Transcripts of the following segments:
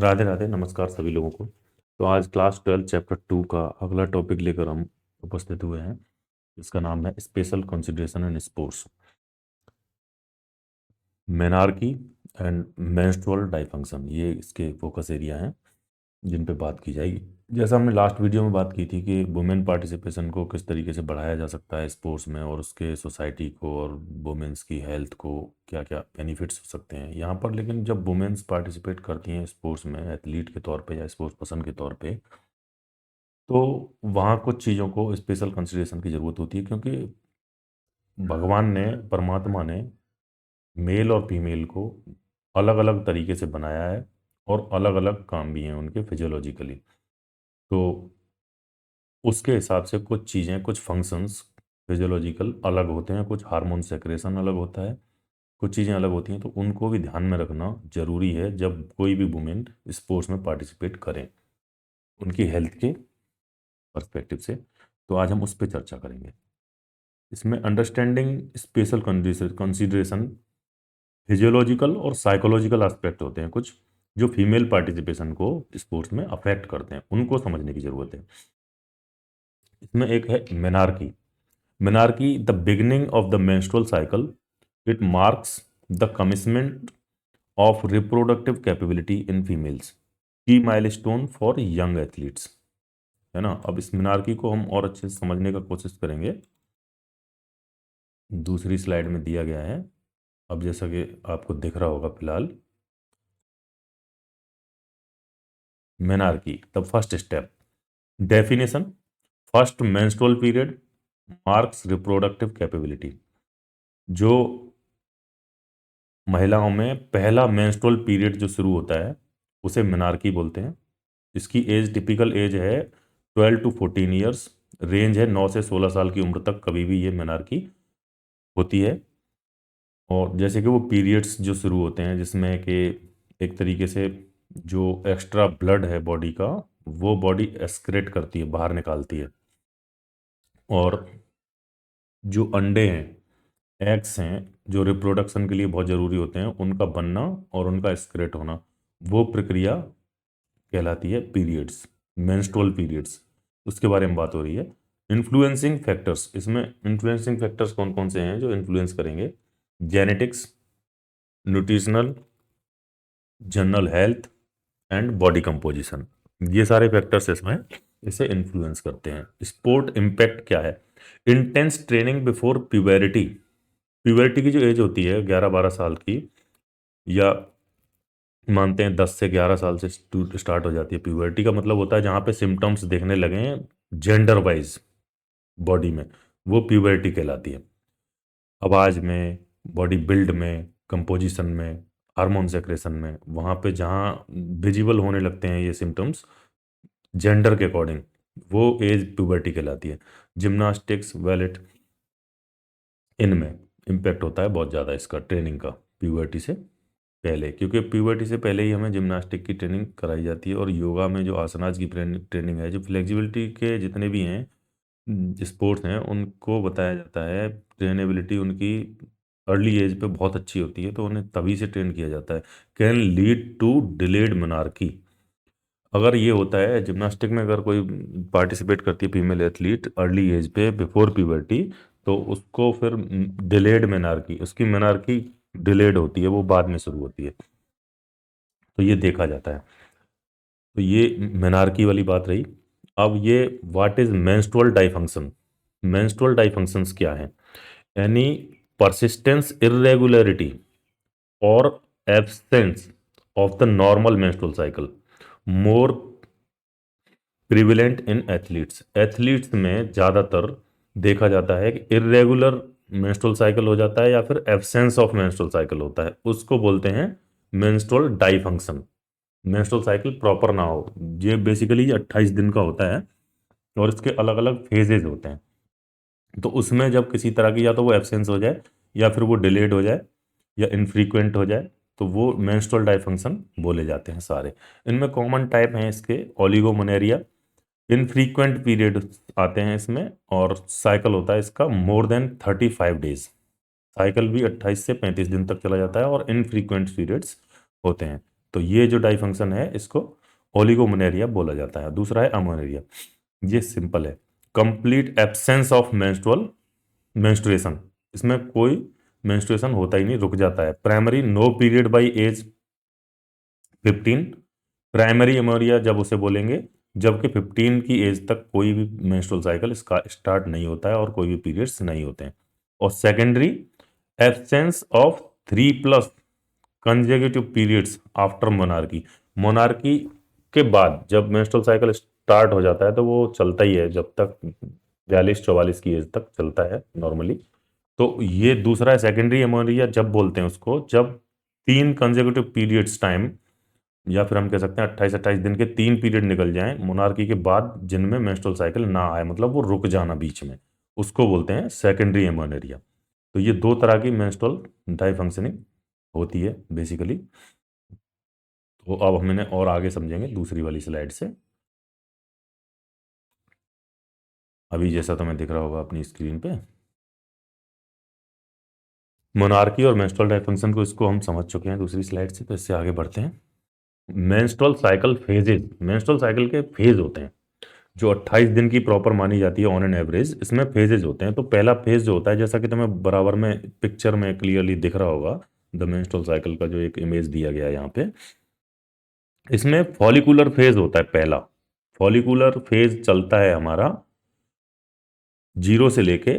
राधे राधे, नमस्कार सभी लोगों को। तो आज क्लास 12 चैप्टर 2 का अगला टॉपिक लेकर हम उपस्थित हुए हैं। इसका नाम है special consideration in sports, menarche and menstrual dysfunction. ये इसके फोकस एरिया हैं जिन पे बात की जाएगी। जैसा हमने लास्ट वीडियो में बात की थी कि वुमेन पार्टिसिपेशन को किस तरीके से बढ़ाया जा सकता है स्पोर्ट्स में, और उसके सोसाइटी को और वुमेन्स की हेल्थ को क्या क्या बेनिफिट्स हो सकते हैं यहाँ पर। लेकिन जब वुमेन्स पार्टिसिपेट करती हैं स्पोर्ट्स में एथलीट के तौर पे या स्पोर्ट्स पर्सन के तौर पे, तो वहाँ कुछ चीज़ों को स्पेशल कंसिडरेशन की ज़रूरत होती है, क्योंकि भगवान ने, परमात्मा ने मेल और फीमेल को अलग अलग तरीके से बनाया है, और अलग अलग काम भी हैं उनके फिजियोलॉजिकली। तो उसके हिसाब से कुछ चीज़ें, कुछ फंक्शंस फिजियोलॉजिकल अलग होते हैं, कुछ हार्मोन सेक्रेशन अलग होता है, कुछ चीज़ें अलग होती हैं। तो उनको भी ध्यान में रखना जरूरी है जब कोई भी वुमेन स्पोर्ट्स में पार्टिसिपेट करें, उनकी हेल्थ के पर्सपेक्टिव से। तो आज हम उस पर चर्चा करेंगे। इसमें अंडरस्टैंडिंग स्पेशल कंसिडरेशन, फिजियोलॉजिकल और साइकोलॉजिकल एस्पेक्ट होते हैं कुछ, जो फीमेल पार्टिसिपेशन को स्पोर्ट्स में अफेक्ट करते हैं, उनको समझने की जरूरत है। इसमें एक है menarche. Menarche, the beginning of the menstrual cycle. It marks the commitment of reproductive capability in females, की माइलस्टोन फॉर यंग एथलीट्स। है ना। अब इस मेनार्की को हम और अच्छे से समझने का कोशिश करेंगे। दूसरी स्लाइड में दिया गया है, अब जैसा कि आपको दिख रहा होगा फिलहाल। Menarche, the first step. Definition: first menstrual period marks reproductive capability. जो महिलाओं में पहला मेंस्ट्रुअल पीरियड जो शुरू होता है उसे मेनार्की बोलते हैं। इसकी एज, टिपिकल एज है 12 to 14 ईयर्स। रेंज है 9 से 16 साल की उम्र तक कभी भी ये मेनार्की होती है। और जैसे कि वो पीरियड्स जो शुरू होते हैं जिसमें कि एक तरीके से जो एक्स्ट्रा ब्लड है बॉडी का, वो बॉडी एक्सक्रेट करती है, बाहर निकालती है। और जो अंडे हैं, एग्स हैं, जो रिप्रोडक्शन के लिए बहुत ज़रूरी होते हैं, उनका बनना और उनका एक्सक्रेट होना, वो प्रक्रिया कहलाती है पीरियड्स, मेंस्ट्रुअल पीरियड्स। उसके बारे में बात हो रही है। इन्फ्लुएंसिंग फैक्टर्स, इसमें इन्फ्लुएंसिंग फैक्टर्स कौन कौन से हैं जो इन्फ्लुएंस करेंगे? Genetics, nutritional, general health and body composition. ये सारे फैक्टर्स इसमें इसे इन्फ्लुएंस करते हैं। स्पोर्ट इम्पैक्ट क्या है? Intense training before puberty. Puberty की जो एज होती है 11-12 साल की, या मानते हैं 10 से 11 साल से स्टार्ट हो जाती है। प्यूबर्टी का मतलब होता है जहाँ पे सिम्टम्स देखने लगे हैं जेंडर वाइज बॉडी में, वो प्यूबर्टी कहलाती है। आवाज में, बॉडी बिल्ड में, कंपोजिशन में, हार्मोन सेक्रेशन में, वहाँ पे जहाँ विजिबल होने लगते हैं ये सिम्टम्स जेंडर के अकॉर्डिंग, वो एज प्यूबर्टी कहलाती है। जिम्नास्टिक्स, वेलेट, इनमें इम्पेक्ट होता है बहुत ज़्यादा इसका, ट्रेनिंग का, प्यूबर्टी से पहले, क्योंकि प्यूबर्टी से पहले ही हमें जिम्नास्टिक की ट्रेनिंग कराई जाती है। और योगा में जो आसनाज की ट्रेनिंग है, जो फ्लेक्सिबिलिटी के जितने भी हैं स्पोर्ट्स हैं, उनको बताया जाता है ट्रेनेबिलिटी उनकी अर्ली एज पे बहुत अच्छी होती है, तो उन्हें तभी से ट्रेन किया जाता है। Can lead to delayed menarche. अगर ये होता है जिम्नास्टिक में, अगर कोई पार्टिसिपेट करती है फीमेल एथलीट अर्ली एज पे बिफोर प्यूबर्टी, तो उसको फिर डिलेड मेनार्की, उसकी मेनार्की डिलेड होती है, वो बाद में शुरू होती है। तो ये देखा जाता है। तो ये मेनार्की वाली बात रही। अब ये व्हाट इज मेंस्ट्रुअल डाइफंक्शन। मेंस्ट्रुअल डाइफंक्शंस क्या है? यानी परसिस्टेंस, इरेगुलरिटी और absence of the normal menstrual cycle, more prevalent in athletes. Athletes में ज़्यादातर देखा जाता है कि इरेगुलर मेंस्ट्रुअल साइकिल हो जाता है, या फिर एब्सेंस ऑफ मेंस्ट्रुअल साइकिल होता है, उसको बोलते हैं मेंस्ट्रुअल डाइफंक्शन। मेंस्ट्रुअल साइकिल प्रॉपर ना हो, ये बेसिकली 28 दिन का होता है, और इसके अलग अलग फेजेज होते हैं। तो उसमें जब किसी तरह की या तो वो एब्सेंस हो जाए, या फिर वो डिलेड हो जाए, या इनफ्रीक्वेंट हो जाए, तो वो मेंस्ट्रुअल डाइफंक्शन बोले जाते हैं सारे। इनमें कॉमन टाइप हैं इसके: ओलिगोमोनेरिया, इनफ्रीक्वेंट पीरियड आते हैं इसमें, और साइकिल होता है इसका मोर देन 35 डेज। साइकिल भी 28 से 35 दिन तक चला जाता है, और इनफ्रीक्वेंट पीरियड्स होते हैं। तो ये जो डाइफंक्शन है इसको ओलिगोमेनोरिया बोला जाता है। दूसरा है अमेनोरिया, ये सिंपल है, कंप्लीट एब्सेंस ऑफ मेंस्ट्रुएशन, इसमें कोई मेंस्ट्रुएशन होता ही नहीं, रुक जाता है। Primary no period by age 15, primary amenorrhea जब उसे बोलेंगे जबकि 15 की एज तक कोई भी मेंस्ट्रुअल साइकिल इसका स्टार्ट नहीं होता है और कोई भी पीरियड्स नहीं होते हैं। और secondary absence of 3+ consecutive periods after monarchy, monarchy के बाद जब मेंस्ट्रुअल साइकिल स्टार्ट हो जाता है तो वो चलता ही है जब तक 42-44 की एज तक चलता है नॉर्मली। तो ये दूसरा है सेकेंडरी एमेनोरिया, जब बोलते हैं उसको जब 3 कंसेक्यूटिव पीरियड्स टाइम, या फिर हम कह सकते हैं 28-28 दिन के 3 पीरियड निकल जाएं मोनार्की के बाद जिनमें मेंस्ट्रुअल साइकिल ना आए, मतलब वो रुक जाना बीच में, उसको बोलते हैं सेकेंडरी एमेनोरिया। तो ये दो तरह की मेंस्ट्रुअल डाइफंक्शनिंग होती है बेसिकली। तो अब हमने और आगे समझेंगे दूसरी वाली स्लाइड से। अभी जैसा तुम्हें दिख रहा होगा अपनी स्क्रीन पे, मोनार्की और मेंस्ट्रुअल डाइफंक्शन को इसको हम समझ चुके हैं दूसरी स्लाइड से, तो इससे आगे बढ़ते हैं। Menstrual cycle phases, menstrual cycle के फेज होते हैं जो 28 दिन की प्रॉपर मानी जाती है ऑन एन एवरेज। इसमें फेजेज होते हैं। तो पहला फेज जो होता है, जैसा कि तुम्हें बराबर में पिक्चर में क्लियरली दिख रहा होगा, द मेंस्ट्रुअल साइकिल का जो एक इमेज दिया गया है यहाँ पे, इसमें फॉलिकुलर फेज होता है पहला। फॉलिकुलर फेज चलता है हमारा 0 से लेके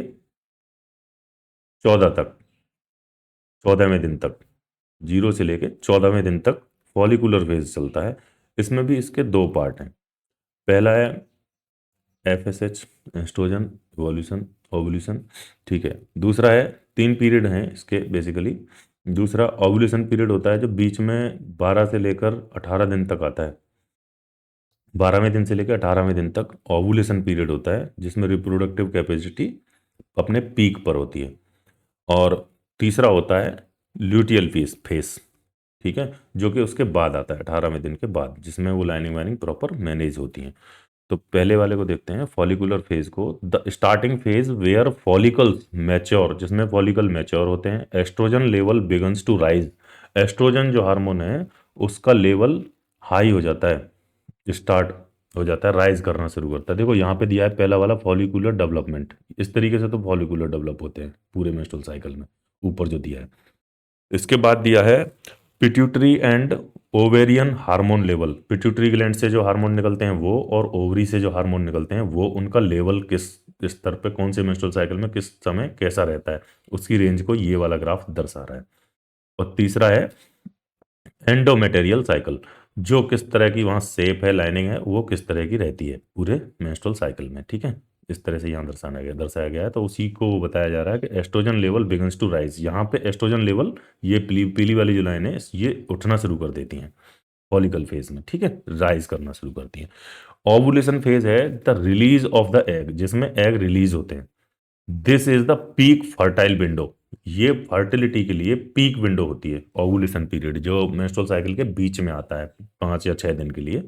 14 तक, 14वें दिन तक, 0 से लेके 14वें दिन तक फॉलिकुलर फेज चलता है। इसमें भी इसके दो पार्ट हैं। पहला है FSH, एस्ट्रोजन, इवोल्यूशन, ओवुलेशन, ठीक है। दूसरा है, 3 पीरियड हैं इसके बेसिकली। दूसरा ओवुलेशन पीरियड होता है जो बीच में 12 से लेकर 18 दिन तक आता है। 12वें दिन से लेकर 18वें दिन तक ओवुलेशन पीरियड होता है जिसमें रिप्रोडक्टिव कैपेसिटी अपने पीक पर होती है। और तीसरा होता है ल्यूटियल फेस, ठीक है, जो कि उसके बाद आता है 18वें दिन के बाद, जिसमें वो लाइनिंग वाइनिंग प्रॉपर मैनेज होती है। तो पहले वाले को देखते हैं, फॉलिकुलर फेज को, the starting phase where follicles mature, जिसमें फॉलिकल मैच्योर होते हैं, estrogen level begins to rise, estrogen जो हार्मोन है उसका लेवल हाई हो जाता है, स्टार्ट हो जाता है, राइज करना शुरू करता है। देखो यहाँ पे दिया है पहला वाला फॉलिकुलर डेवलपमेंट, इस तरीके से तो फॉलिकुलर डेवलप होते हैं पूरे मेंस्ट्रुअल साइकिल में, ऊपर जो दिया है। इसके बाद दिया है pituitary and ovarian hormone level, pituitary gland से जो हार्मोन निकलते हैं वो, और ओवरी से जो हार्मोन निकलते हैं वो, उनका लेवल किस स्तर पे कौन से मेंस्ट्रुअल साइकिल में किस समय कैसा रहता है, उसकी रेंज को ये वाला ग्राफ दर्शा रहा है। और तीसरा है एंडोमेटेरियल साइकिल, जो किस तरह की वहाँ शेप है, लाइनिंग है, वो किस तरह की रहती है पूरे मेंस्ट्रुअल साइकिल में, ठीक है। इस तरह से यहाँ दर्शाया गया है। तो उसी को बताया जा रहा है कि estrogen level begins to rise, यहाँ पे एस्ट्रोजन लेवल, ये पीली पीली वाली जो लाइन है ये उठना शुरू कर देती हैं फॉलिकल फेज में, ठीक है, राइज करना शुरू करती हैं। ओवुलेशन फेज है the release of the egg, जिसमें एग रिलीज होते हैं। This is the peak fertile window, ये फर्टिलिटी के लिए पीक विंडो होती है ओवुलेशन पीरियड, जो मेंस्ट्रुअल साइकिल के बीच में आता है 5 या 6 दिन के लिए।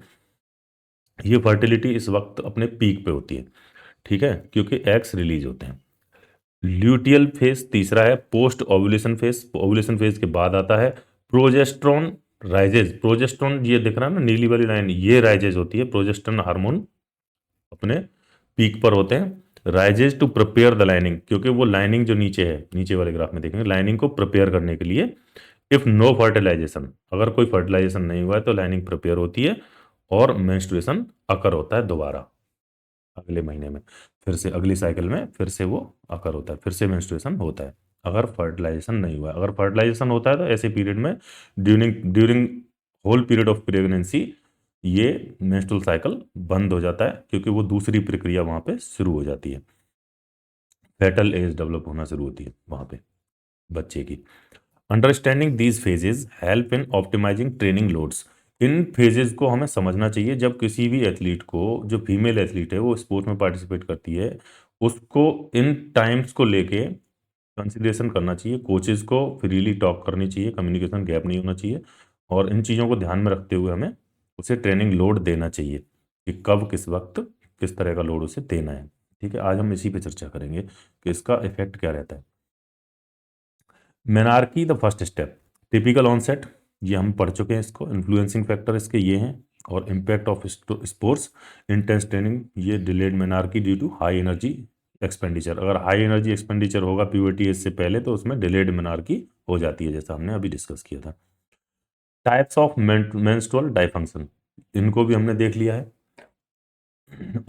ये फर्टिलिटी इस वक्त अपने पीक पे होती है, ठीक है, क्योंकि एग्स रिलीज होते हैं। ल्यूटियल फेज तीसरा है, post ovulation phase, ovulation phase के बाद आता है प्रोजेस्ट्रॉन राइजेज। प्रोजेस्ट्रॉन ये दिख रहा है ना नीली वाली लाइन, ये राइजेज होती है, प्रोजेस्ट्रॉन हार्मोन अपने पीक पर होते हैं। Rises to prepare the lining, क्योंकि वो लाइनिंग जो नीचे है, नीचे वाले ग्राफ में देखेंगे, लाइनिंग को प्रिपेयर करने के लिए। इफ नो फर्टिलाइजेशन, अगर कोई फर्टिलाइजेशन नहीं हुआ है तो लाइनिंग प्रिपेयर होती है और मेंस्ट्रुएशन अकर होता है दोबारा अगले महीने में, फिर से अगली साइकिल में फिर से वो अकर होता है, फिर से मेंस्ट्रुएशन होता है अगर फर्टिलाइजेशन नहीं हुआ है। अगर फर्टिलाइजेशन होता है तो ऐसे पीरियड में during during whole period of pregnancy ये मेंस्ट्रुअल साइकिल बंद हो जाता है, क्योंकि वो दूसरी प्रक्रिया वहाँ पे शुरू हो जाती है, फेटल एज डेवलप होना शुरू होती है वहाँ पे बच्चे की। Understanding these phases help in optimizing training loads, इन फेजेस को हमें समझना चाहिए जब किसी भी एथलीट को, जो फीमेल एथलीट है वो स्पोर्ट्स में पार्टिसिपेट करती है, उसको इन टाइम्स को लेके कंसिडरेशन करना चाहिए, कोचेज को फ्रीली टॉक करनी चाहिए, कम्युनिकेशन गैप नहीं होना चाहिए, और इन चीज़ों को ध्यान में रखते हुए हमें उसे ट्रेनिंग लोड देना चाहिए कि कब किस वक्त किस तरह का लोड उसे देना है, ठीक है। आज हम इसी पे चर्चा करेंगे कि इसका इफेक्ट क्या रहता है। Menarche the first step, typical onset ये हम पढ़ चुके हैं इसको। इन्फ्लुएंसिंग फैक्टर इसके ये हैं। और impact of sports intense training, ये delayed menarche due to high energy expenditure. अगर हाई एनर्जी एक्सपेंडिचर होगा प्यूबर्टी एज से पहले तो उसमें डिलेड मेनार्की हो जाती है, जैसा हमने अभी डिस्कस किया था। टाइप्स ऑफ मेंस्ट्रुअल डाइफंक्शन, इनको भी हमने देख लिया है।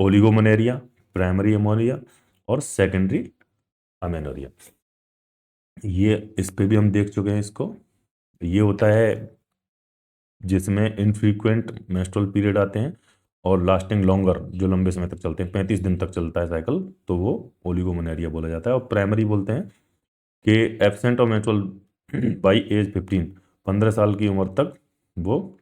ओलिगोमेनोरिया, प्राइमरी अमोनिया और सेकेंडरी अमेनोरिया, ये इस पे भी हम देख चुके हैं इसको। ये होता है जिसमें इनफ्रीक्वेंट मेंस्ट्रुअल पीरियड आते हैं और लास्टिंग लॉन्गर, जो लंबे समय तक चलते हैं, 35 दिन तक चलता है साइकिल, तो वो ओलिगोमेनोरिया बोला जाता है। और प्राइमरी बोलते हैं कि absent of menstrual by age 15, 15 साल की उम्र तक वो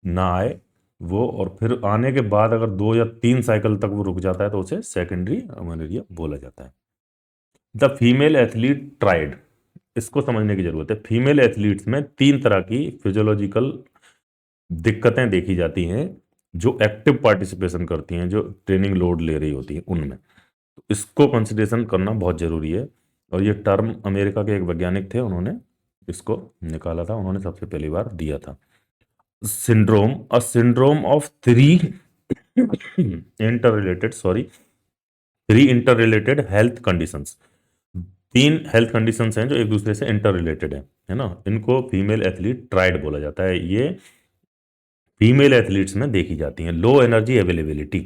ना आए वो, और फिर आने के बाद अगर 2 या 3 साइकिल तक वो रुक जाता है तो उसे सेकेंडरी अमेनोरिया बोला जाता है। द फीमेल एथलीट ट्राइड, इसको समझने की जरूरत है। फीमेल एथलीट्स में 3 तरह की फिजियोलॉजिकल दिक्कतें देखी जाती हैं जो एक्टिव पार्टिसिपेशन करती हैं, जो ट्रेनिंग लोड ले रही होती है उनमें। तो इसको कंसिडरेशन करना बहुत जरूरी है। और ये टर्म अमेरिका के एक वैज्ञानिक थे, उन्होंने इसको निकाला था, उन्होंने सबसे पहली बार दिया था। Syndrome, a syndrome of three inter related health conditions. 3 health conditions हैं जो एक दूसरे से इंटर रिलेटेड है ना। इनको फीमेल एथलीट ट्राइड बोला जाता है। ये फीमेल एथलीट्स में देखी जाती हैं। Low energy availability,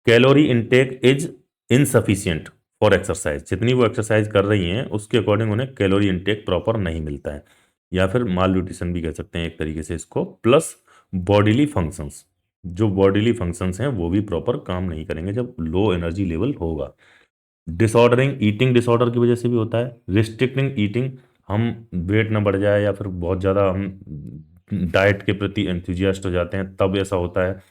calorie intake is insufficient for exercise, जितनी वो एक्सरसाइज कर रही हैं उसके अकॉर्डिंग उन्हें कैलोरी इनटेक प्रॉपर नहीं मिलता है, या फिर माल न्यूट्रिशन भी कह सकते हैं एक तरीके से इसको। प्लस बॉडीली फंक्शंस, जो बॉडीली फंक्शंस हैं वो भी प्रॉपर काम नहीं करेंगे जब लो एनर्जी लेवल होगा। डिसऑर्डरिंग ईटिंग डिसऑर्डर की वजह से भी होता है। रिस्ट्रिक्टिंग ईटिंग, हम वेट ना बढ़ जाए या फिर बहुत ज़्यादा हम डाइट के प्रति एंथुजियास्ट हो जाते हैं तब ऐसा होता है।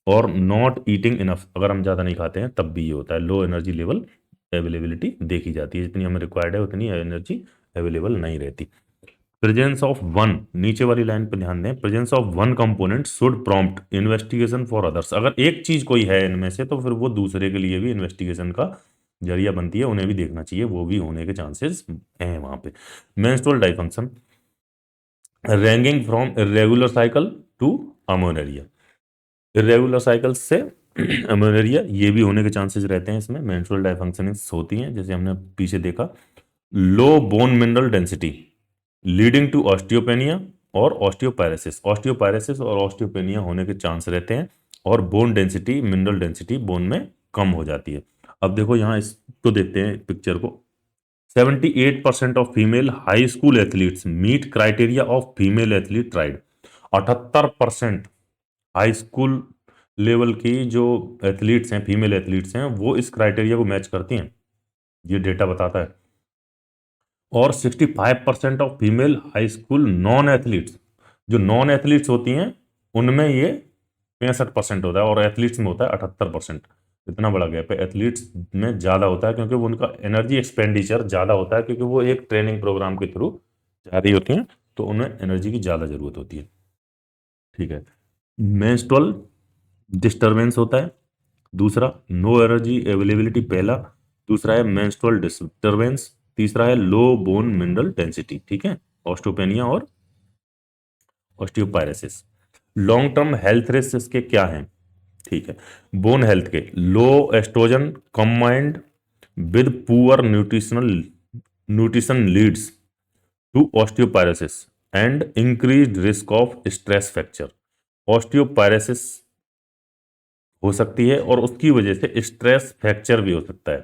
और नॉट ईटिंग इनफ, अगर हम ज़्यादा नहीं खाते हैं तब भी ये होता है। लो एनर्जी लेवल अवेलेबिलिटी देखी जाती है, जितनी हमें रिक्वायर्ड है उतनी एनर्जी अवेलेबल नहीं रहती। प्रेजेंस ऑफ वन, नीचे वाली लाइन पर ध्यान दें, presence of one component should prompt investigation for others. अगर एक चीज कोई है इनमें से तो फिर वो दूसरे के लिए भी इन्वेस्टिगेशन का जरिया बनती है, उन्हें भी देखना चाहिए, वो भी होने के चांसेस हैं वहां पे। Menstrual dysfunction, ranking from irregular cycle to amenorrhoea, irregular cycle से अमोनेरिया, ये भी होने के चांसेस रहते हैं इसमें। मेंस्ट्रुअल डाइफंक्शनिंग्स होती हैं जैसे हमने पीछे देखा। Low bone mineral density leading to osteopenia और ऑस्टियोपायरेसिस, ऑस्टियोपायरेसिस और ऑस्टियोपेनिया होने के चांस रहते हैं। और bone density, mineral density bone में कम हो जाती है। अब देखो यहाँ इसको देखते हैं पिक्चर को। 78% of female high school athletes meet criteria of female athlete triad. 78% high school level की जो एथलीट्स हैं, फीमेल एथलीट्स हैं, वो इस क्राइटेरिया को मैच करती हैं, ये डेटा बताता है। और 65% of female high school non athletes, जो नॉन एथलीट्स होती हैं उनमें ये 65% होता है और एथलीट्स में होता है 78%। इतना बड़ा गैप है। एथलीट्स में ज़्यादा होता है क्योंकि वो उनका एनर्जी एक्सपेंडिचर ज़्यादा होता है, क्योंकि वो एक ट्रेनिंग प्रोग्राम के थ्रू जा रही होती हैं, तो उन्हें एनर्जी की ज़्यादा ज़रूरत होती है। ठीक है। मेंस्ट्रुअल डिस्टर्बेंस होता है दूसरा, नो एनर्जी अवेलेबिलिटी पहला, दूसरा है मेंस्ट्रुअल डिस्टर्बेंस, तीसरा है लो बोन मिनरल डेंसिटी। ठीक है, ऑस्टियोपेनिया और osteoporosis. Long term health risk इसके क्या हैं? ठीक है, बोन हेल्थ के, low oestrogen combined with poor nutrition leads to osteoporosis and increased risk of stress fracture. Osteoporosis हो सकती है और उसकी वजह से स्ट्रेस फ्रैक्चर भी हो सकता है,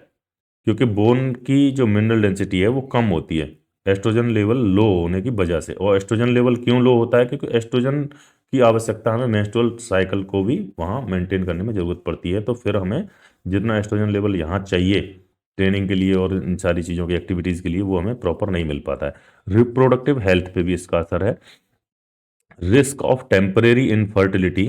क्योंकि बोन की जो मिनरल डेंसिटी है वो कम होती है एस्ट्रोजन लेवल लो होने की वजह से। और एस्ट्रोजन लेवल क्यों लो होता है? क्योंकि एस्ट्रोजन की आवश्यकता हमें मेंस्ट्रुअल साइकिल को भी वहाँ मेंटेन करने में ज़रूरत पड़ती है, तो फिर हमें जितना एस्ट्रोजन लेवल यहाँ चाहिए ट्रेनिंग के लिए और इन सारी चीज़ों की एक्टिविटीज़ के लिए, वो हमें प्रॉपर नहीं मिल पाता है। रिप्रोडक्टिव हेल्थ पे भी इसका असर है। Risk of temporary infertility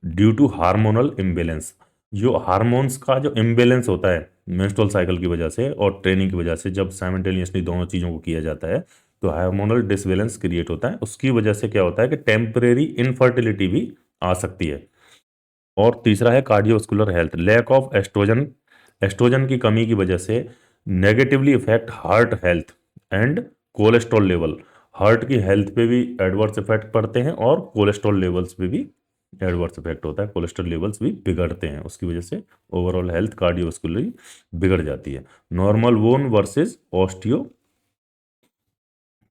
due to hormonal imbalance, जो हार्मोन्स का जो इम्बेलेंस होता है मेंस्ट्रुअल साइकिल की वजह से और ट्रेनिंग की वजह से, जब साइमल्टेनियसली दोनों चीज़ों को किया जाता है तो हार्मोनल डिसबैलेंस क्रिएट होता है। उसकी वजह से क्या होता है कि टेम्परेरी इनफर्टिलिटी भी आ सकती है। और तीसरा है cardiovascular health, lack of estrogen, estrogen की कमी की वजह से negatively effect heart health and cholesterol level. Heart की हेल्थ पे भी एडवर्स इफेक्ट पड़ते हैं और कोलेस्ट्रॉल लेवल्स पे भी एडवर्स इफेक्ट होता है। कोलेस्ट्रॉल लेवल्स भी बिगड़ते हैं, उसकी वजह से ओवरऑल हेल्थ कार्डियोवास्कुलर बिगड़ जाती है। Normal bone versus osteo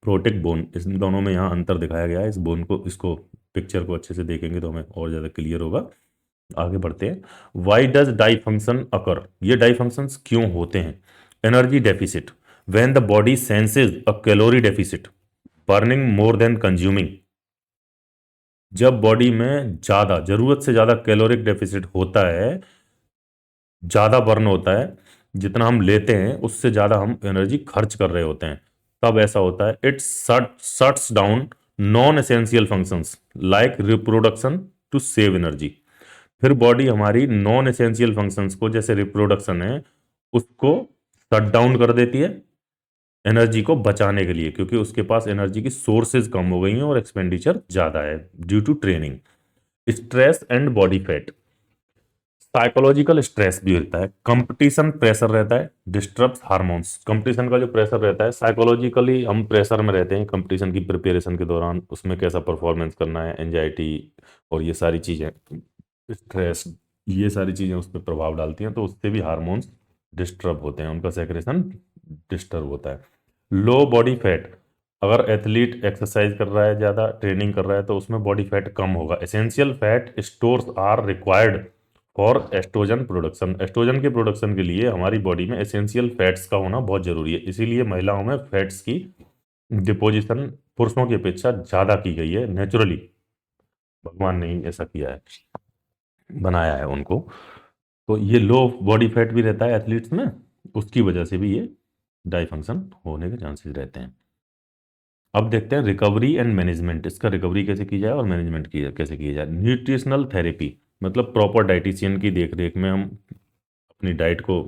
protect bone, इस दोनों में यहाँ अंतर दिखाया गया है। इस बोन को, इसको पिक्चर को अच्छे से देखेंगे तो हमें और ज़्यादा क्लियर होगा। आगे बढ़ते हैं। वाई डज डाई फंक्शन अकर, ये डाई फंक्शंस क्यों होते हैं? Energy deficit, when the body senses a calorie deficit, burning more than consuming. जब बॉडी में ज़्यादा, ज़रूरत से ज़्यादा कैलोरिक डेफिसिट होता है, ज़्यादा बर्न होता है, जितना हम लेते हैं उससे ज़्यादा हम एनर्जी खर्च कर रहे होते हैं, तब ऐसा होता है। It shuts down non essential functions like reproduction to save energy. फिर बॉडी हमारी नॉन एसेंशियल फंक्शंस को, जैसे रिप्रोडक्शन है, उसको शट डाउन कर देती है एनर्जी को बचाने के लिए, क्योंकि उसके पास एनर्जी की सोर्सेज कम हो गई हैं और एक्सपेंडिचर ज़्यादा है due to training. Stress and body fat, psychological stress भी रहता है, कंपटीशन प्रेशर रहता है, डिस्टर्ब्स हार्मोन्स। कंपटीशन का जो प्रेशर रहता है, साइकोलॉजिकली हम प्रेशर में रहते हैं कंपटीशन की प्रिपरेशन के दौरान, उसमें कैसा परफॉर्मेंस करना है, एंजाइटी और ये सारी चीज़ें, स्ट्रेस, ये सारी चीज़ें उस पर प्रभाव डालती हैं, तो उससे भी हार्मोन्स डिस्टर्ब होते हैं, उनका सेक्रेशन डिस्टर्ब होता है। लो बॉडी फैट, अगर एथलीट एक्सरसाइज कर रहा है, ज़्यादा ट्रेनिंग कर रहा है, तो उसमें बॉडी फैट कम होगा। Essential fat stores are required for estrogen production, estrogen के प्रोडक्शन के लिए हमारी बॉडी में एसेंशियल फैट्स का होना बहुत जरूरी है। इसीलिए महिलाओं में फैट्स की डिपोजिशन पुरुषों की अपेक्षा ज़्यादा की गई है, नेचुरली, भगवान ने ही ऐसा किया है, बनाया है उनको। तो ये लो बॉडी फैट भी रहता है एथलीट्स में, उसकी वजह से भी ये डाई फंक्शन होने के चांसेस रहते हैं। अब देखते हैं रिकवरी एंड मैनेजमेंट, इसका रिकवरी कैसे की जाए और मैनेजमेंट की कैसे किया जाए। न्यूट्रिशनल थेरेपी, मतलब प्रॉपर डाइटिशियन की देख रेख में हम अपनी डाइट को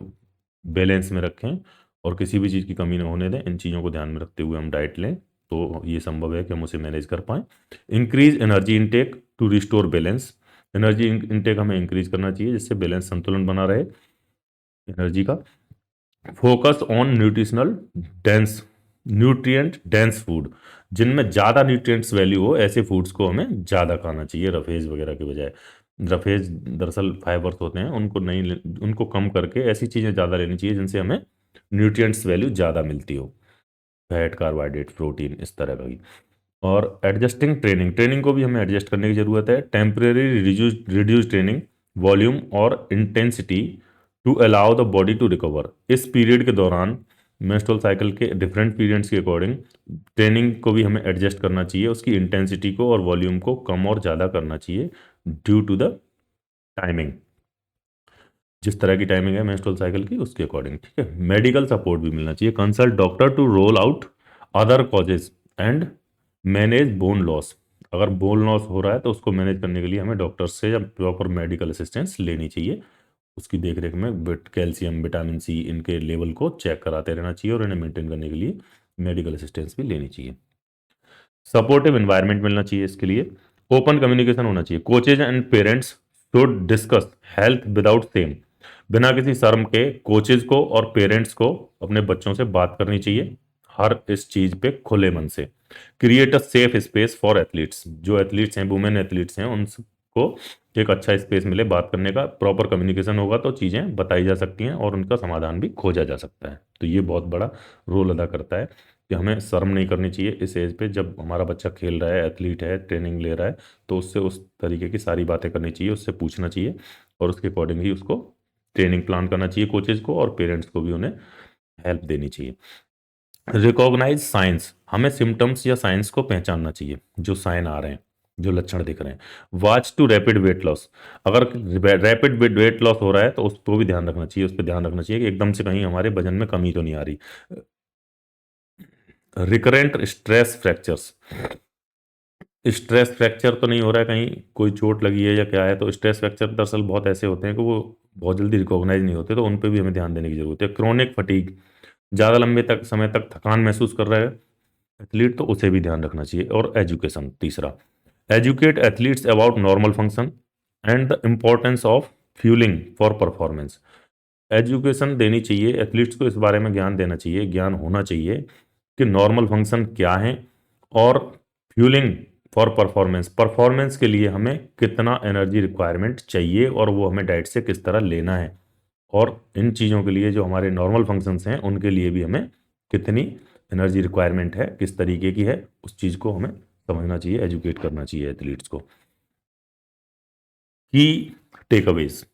बैलेंस में रखें और किसी भी चीज़ की कमी ना होने दें। इन चीज़ों को ध्यान में रखते हुए हम डाइट लें तो ये संभव है कि हम उसे मैनेज कर पाएँ। Increase energy intake to restore balance, energy intake हमें इंक्रीज करना चाहिए जिससे बैलेंस, संतुलन बना रहे एनर्जी का। Focus on nutritional dense, nutrient dense food, जिनमें ज़्यादा न्यूट्रिएंट्स वैल्यू हो, ऐसे फूड्स को हमें ज़्यादा खाना चाहिए रफेज वगैरह के बजाय। रफेज दरअसल फाइबर्स होते हैं, उनको नहीं उनको कम करके ऐसी चीज़ें ज़्यादा लेनी चाहिए जिनसे हमें न्यूट्रिएंट्स वैल्यू ज़्यादा मिलती हो, फैट, कार्बोहाइड्रेट, प्रोटीन, इस तरह का भी। और एडजस्टिंग ट्रेनिंग, ट्रेनिंग को भी हमें एडजस्ट करने की ज़रूरत है। टेम्परेरी रिड्यूस ट्रेनिंग वॉल्यूम और intensity to allow the body to recover. इस पीरियड के दौरान, मेंस्ट्रुअल साइकिल के डिफरेंट पीरियड्स के अकॉर्डिंग ट्रेनिंग को भी हमें एडजस्ट करना चाहिए, उसकी इंटेंसिटी को और वॉल्यूम को कम और ज़्यादा करना चाहिए ड्यू टू द टाइमिंग, जिस तरह की टाइमिंग है मेंस्ट्रुअल साइकिल की उसके अकॉर्डिंग, ठीक है। मेडिकल सपोर्ट भी मिलना चाहिए, consult doctor to rule out other causes and manage bone loss. अगर बोन लॉस हो रहा है तो उसको मैनेज करने के लिए हमें डॉक्टर से या प्रॉपर मेडिकल असिस्टेंस लेनी चाहिए। उसकी देख रेख में कैल्शियम, विटामिन सी, इनके लेवल को चेक कराते रहना चाहिए और इन्हें मेंटेन करने के लिए मेडिकल असिस्टेंस भी लेनी चाहिए। सपोर्टिव एनवायरनमेंट मिलना चाहिए इसके लिए। ओपन कम्युनिकेशन होना चाहिए, coaches and parents should discuss health without same. बिना किसी शर्म के कोचेज को और पेरेंट्स को अपने बच्चों से बात करनी चाहिए हर इस चीज पे खुले मन से। Create a safe space for athletes, जो एथलीट्स हैं, वुमेन एथलीट्स हैं, उनको एक अच्छा स्पेस मिले बात करने का। प्रॉपर कम्युनिकेशन होगा तो चीज़ें बताई जा सकती हैं और उनका समाधान भी खोजा जा सकता है। तो ये बहुत बड़ा रोल अदा करता है कि हमें शर्म नहीं करनी चाहिए इस एज पे। जब हमारा बच्चा खेल रहा है, एथलीट है, ट्रेनिंग ले रहा है, तो उससे उस तरीके की सारी बातें करनी चाहिए, उससे पूछना चाहिए और उसके अकॉर्डिंग ही उसको ट्रेनिंग प्लान करना चाहिए, कोचेज को और पेरेंट्स को भी उन्हें हेल्प देनी चाहिए। रिकॉग्नाइज साइंस, हमें सिम्टम्स या साइंस को पहचानना चाहिए, जो साइन आ रहे हैं, जो लक्षण दिख रहे हैं। Watch to rapid weight loss, अगर रैपिड वेट लॉस हो रहा है तो उसको भी ध्यान रखना चाहिए, उस पर ध्यान रखना चाहिए कि एकदम से कहीं हमारे वजन में कमी तो नहीं आ रही। Recurrent stress fractures, stress fracture तो नहीं हो रहा है, कहीं कोई चोट लगी है या क्या है, तो स्ट्रेस फ्रैक्चर दरअसल बहुत ऐसे होते हैं कि वो बहुत जल्दी रिकॉग्नाइज नहीं होते, तो उन पर भी हमें ध्यान देने की जरूरत है। क्रोनिक फटीग, ज़्यादा लंबे तक समय तक थकान महसूस कर रहा है एथलीट, तो उसे भी ध्यान रखना चाहिए। और एजुकेशन, तीसरा, educate athletes about normal function and the importance of fuelling for performance. Education देनी चाहिए एथलीट्स को, इस बारे में ज्ञान देना चाहिए, ज्ञान होना चाहिए कि नॉर्मल फंक्शन क्या है और फ्यूलिंग फॉर परफॉर्मेंस, परफॉर्मेंस के लिए हमें कितना एनर्जी रिक्वायरमेंट चाहिए और वो हमें डाइट से किस तरह लेना है, और इन चीज़ों के लिए जो हमारे नॉर्मल फंक्शंस हैं उनके लिए भी हमें कितनी एनर्जी रिक्वायरमेंट है, किस तरीके की है, उस चीज़ को हमें समझना चाहिए, एजुकेट करना चाहिए एथलीट्स को। की टेकअवेज,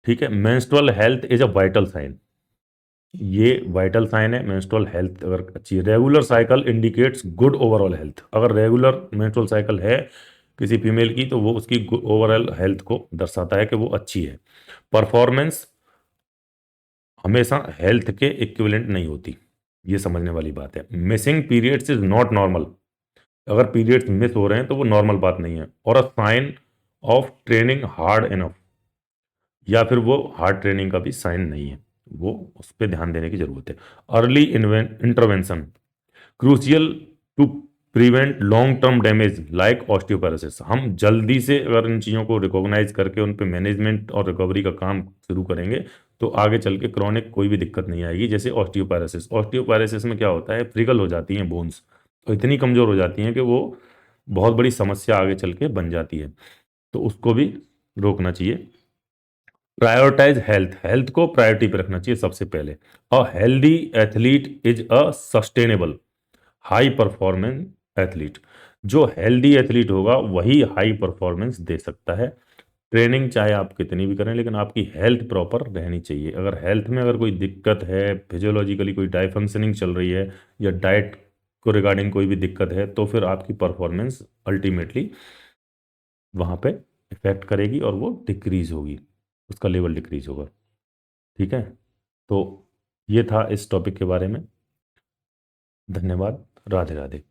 ठीक है, menstrual health is a vital sign, ये वाइटल साइन है। मेंस्ट्रुअल हेल्थ अगर अच्छी है, regular cycle indicates good overall health, अगर रेगुलर मेंस्ट्रुअल साइकिल है किसी फीमेल की तो वो उसकी ओवरऑल हेल्थ को दर्शाता है कि वो अच्छी है। परफॉर्मेंस हमेशा हेल्थ के इक्विवेलेंट नहीं होती, ये समझने वाली बात है। Missing periods is not normal, अगर पीरियड्स मिस हो रहे हैं तो वो नॉर्मल बात नहीं है। और a sign of training hard enough, या फिर वो हार्ड ट्रेनिंग का भी साइन नहीं है, वो उस पर ध्यान देने की जरूरत है। Early intervention crucial to prevent long term damage like osteoporosis, हम जल्दी से अगर इन चीज़ों को रिकॉग्नाइज करके उन पे मैनेजमेंट और रिकवरी का काम शुरू करेंगे तो आगे चल के क्रॉनिक कोई भी दिक्कत नहीं आएगी। जैसे ऑस्टियोपेरोसिस, ऑस्टियोपेरोसिस में क्या होता है, फ्रिगल हो जाती हैं बोन्स, तो इतनी कमज़ोर हो जाती हैं कि वो बहुत बड़ी समस्या आगे चल के बन जाती है, तो उसको भी रोकना चाहिए। प्रायोरिटाइज हेल्थ, हेल्थ को प्रायोरिटी पे रखना चाहिए सबसे पहले। A healthy athlete is a sustainable high performance athlete, जो हेल्दी एथलीट होगा वही हाई परफॉर्मेंस दे सकता है। ट्रेनिंग चाहे आप कितनी भी करें लेकिन आपकी हेल्थ प्रॉपर रहनी चाहिए। अगर हेल्थ में अगर कोई दिक्कत है, फिजियोलॉजिकली कोई डाइफंक्शनिंग चल रही है या डाइट को रिगार्डिंग कोई भी दिक्कत है तो फिर आपकी परफॉर्मेंस अल्टीमेटली वहाँ पे इफेक्ट करेगी और वो डिक्रीज होगी, उसका लेवल डिक्रीज होगा। ठीक है, तो ये था इस टॉपिक के बारे में। धन्यवाद, राधे राधे।